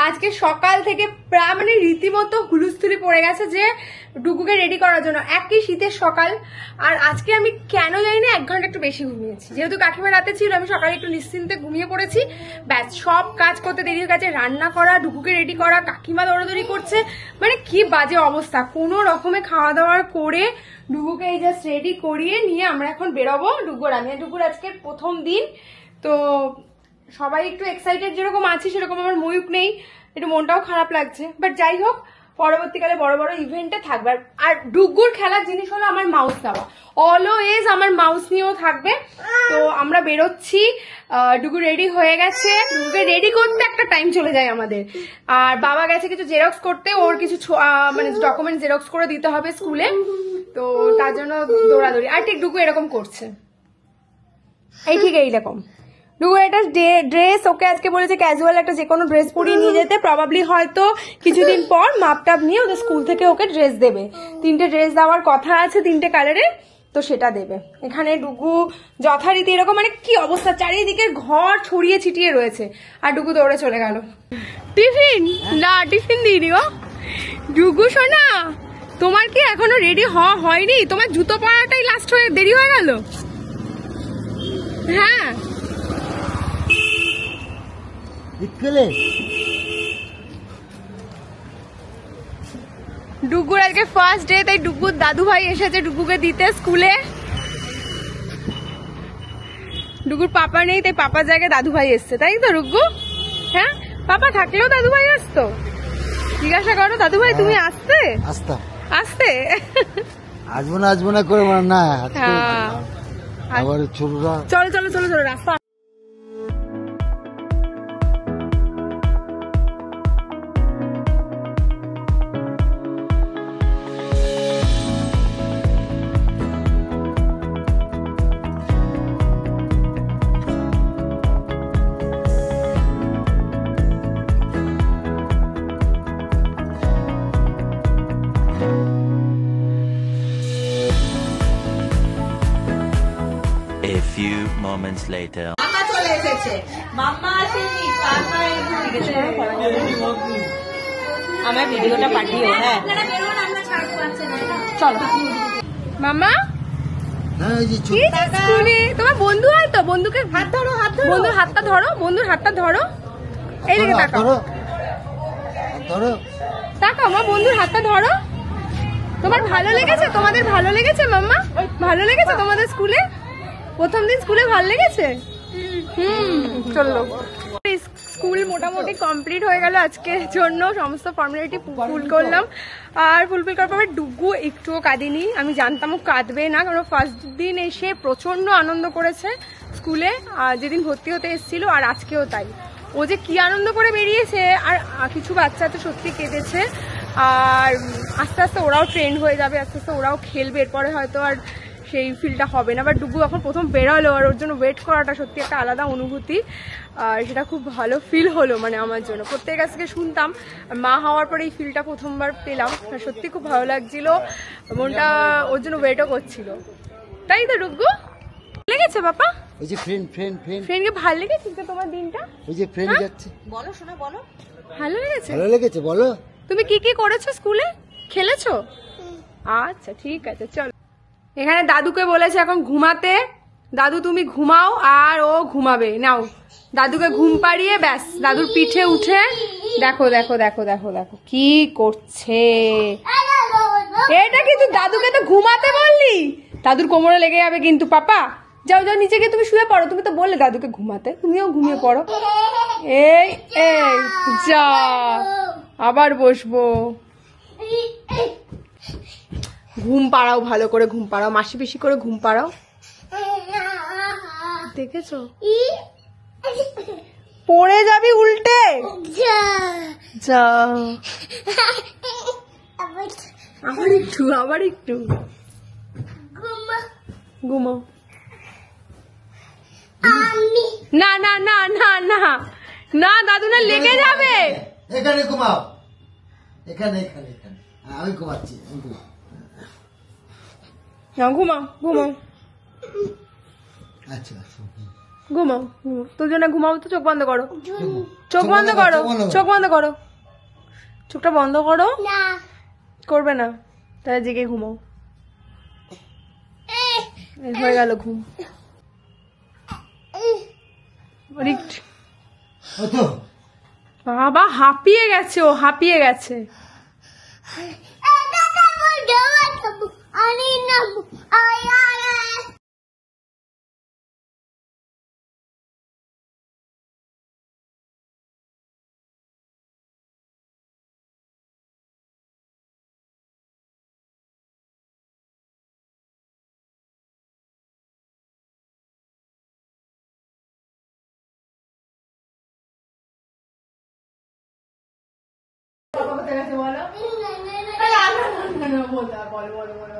আজকে সকাল থেকে প্রায় মানে রীতিমতো হুলুস্থুলি পড়ে গেছে যে ডুগুকে রেডি করার জন্য। একই শীতের সকাল, আর আজকে আমি কেন জানি না 1 ঘন্টা একটু বেশি ঘুমিয়েছি, যেহেতু কাকিমা রাতে ছিল আমি সকালে একটু নিশ্চিন্তে ঘুমিয়ে পড়েছি। ব্যাস সব কাজ করতে দেরি হয়ে গেছে, রান্না করা, ডুগুকে রেডি করা, কাকিমা দৌড়াদৌড়ি করছে, মানে কি বাজে অবস্থা। কোনো রকমে খাওয়া দাওয়া করে ডুগুকে এই জাস্ট রেডি করিয়ে নিয়ে আমরা এখন বেরোবো। ডুগুর আজকে প্রথম দিন, তো সবাই একটু এক্সাইটেড যেরকম আছে সেরকম আমার ময়ূক নেই, একটু মনটাও খারাপ লাগছে। বাট যাই হোক, পরবর্তীকালে বড় বড় ইভেন্টে থাকবে। আর ডুগুর খেলার জিনিস হলো আমার মাউস দেওয়া, অলওয়েজ আমার মাউস নিয়েও থাকবে। তো আমরা বেরোচ্ছি, ডুগু রেডি হয়ে গেছে। ডুগুকে রেডি করতে একটা টাইম চলে যায় আমাদের। আর বাবা গেছে কিছু জেরক্স করতে, ওর কিছু মানে ডকুমেন্ট জেরক্স করে দিতে হবে স্কুলে, তো তার জন্য দৌড়াদৌড়ি। আর ঠিক ডুগু এরকম করছে, এই ঠিক এইরকম। ডুগুর একটা ড্রেস, ওকে আজকে বলেছে ক্যাজুয়াল একটা যে কোনো ড্রেস পরিয়ে নিয়ে যেতে। প্রবাবলি হয়তো কিছুদিন পর মাপটাপ নিয়ে ওদের স্কুল থেকে ওকে ড্রেস দেবে। 3টে ড্রেস দেওয়ার কথা আছে, 3টে কালারের, তো সেটা দেবে। এখানে ডুগু যথারীতি এরকম মানে কি অবস্থা, চারিদিকে ঘর ছড়িয়ে ছিটিয়ে রয়েছে, আর ডুগু দৌড়ে চলে গেল। টিফিন না, টিফিন দিইনি গো। ডুগু শোনা, তোমার কি এখনো রেডি হয়নি? তোমার জুতো পরাটাই লাস্ট হয়ে দেরি হয়ে গেল। হ্যাঁ, ডুগুর আজকে ফার্স্ট ডে, তাই ডুগুর দাদু ভাই এসেছে ডুগুকে দিতে স্কুলে। ডুগুর পাপা নেই, তাই পাপার জায়গায় দাদু ভাই এসছে, তাই তো ডুগু? হ্যাঁ, পাপা থাকলেও দাদু ভাই আসতো। জিজ্ঞাসা করো, দাদু ভাই তুমি আসতে আসতে আসবো না করে না। চলো চলো চলো চলো, রাস্তা। A few moments later. মাম্মা চলে এসেছে। মাম্মা আসেনি, আমার ভিডিওটা পাঠিও। হ্যাঁ চলো মাম্মা। তোমার বন্ধু হয় তো, বন্ধুকে হাত ধরো, বন্ধুর হাতটা ধরো, বন্ধুর হাতটা ধরো। এইদিকে তাকাও, তাকাও মা, বন্ধুর হাতটা ধরো। তোমার ভালো লেগেছে? তোমাদের ভালো লেগেছে মাম্মা? ভালো লেগেছে তোমাদের স্কুলে? প্রথম দিন স্কুলে ভালো লেগেছে? চলো। স্কুল মোটামুটি কমপ্লিট হয়ে গেল আজকের জন্য, সমস্ত ফর্মালিটি ফুল করলাম। আর ফুলফিল করার পরে ডুগু একটুও কাঁদিনি, আমি জানতাম ও কাঁদবে না, কারণ ফার্স্ট দিন এসে প্রচন্ড আনন্দ করেছে স্কুলে, আর যেদিন ভর্তি হতে এসেছিল, আর আজকেও তাই। ও যে কি আনন্দ করে বেরিয়েছে, আর কিছু বাচ্চা তো সত্যি কেঁদেছে। আর আস্তে আস্তে ওরাও ট্রেন্ড হয়ে যাবে, আস্তে আস্তে ওরাও খেলবে, এরপরে হয়তো আর সেই ফিলটা হবে না। বাট ডুগু এখন প্রথম বেরোলো, আর ওর জন্য ওয়েট করাটা সত্যি একটা আলাদা অনুভূতি, আর সেটা খুব ভালো ফিল হলো মানে আমার জন্য। প্রত্যেকের কাছ থেকে শুনতাম, মা হওয়ার পরে এই ফিলটা প্রথমবার পেলাম, সত্যি খুব ভালো লাগছিল, মনটা ওর জন্য ওয়েটও করছিল। তাই তো ডুগু লেগেছে বাবা? ওই যে ফ্রেন্ডকে ভালো লেগেছে তো তোমার দিনটা? ওই যে ফ্রেন্ড যাচ্ছে, বলো শোনা, বলো। ভালো লেগেছে বলো। তুমি কি কি করেছো স্কুলে? খেলেছো? আচ্ছা ঠিক আছে, চলো। এখানে দাদুকে বলেছে এখন ঘুমাতে, দাদু তুমি ঘুমাও, আর ও ঘুমাবে। নাও দাদুকে ঘুম পাড়িয়ে ব্যাস দাদুর পিঠে উঠে দেখো দেখো দেখো দেখো দেখো কি করছে। এটা কিন্তু দাদুকে তো ঘুমাতে বললি, দাদুর কোমরে লেগে যাবে কিন্তু। পাপা যাও যাও, নিচে গিয়ে তুমি শুয়ে পড়ো, তুমি তো বললে দাদুকে ঘুমাতে, তুমিও ঘুমিয়ে পড়ো। এই এই যা, আবার বসবো। ঘুম পাড়াও, ভালো করে ঘুম পাড়াও, মাসি বেশি করে ঘুম পাড়াও, দেখেছো? পড়ে যাবি উল্টে। যা, আবার একটু ঘুমাও। না না না না না না, দাদু না লেগে যাবে। এখানে ঘুমাও, এখানে আমি ঘুমাচ্ছি। ঘুমাও ঘুমাও। আচ্ছা ঘুমাও ঘুমাও, দুজনে ঘুমাও তো। চোখ বন্ধ করো, চোখ বন্ধ করো, চোখ বন্ধ করো, চোখটা বন্ধ করো। করবে না, তাহলে জেগে ঘুমাও। এই হয়ে গেল ঘুম। ও তো বাবা হাঁপিয়ে গেছে, ও হাঁপিয়ে গেছে। বলো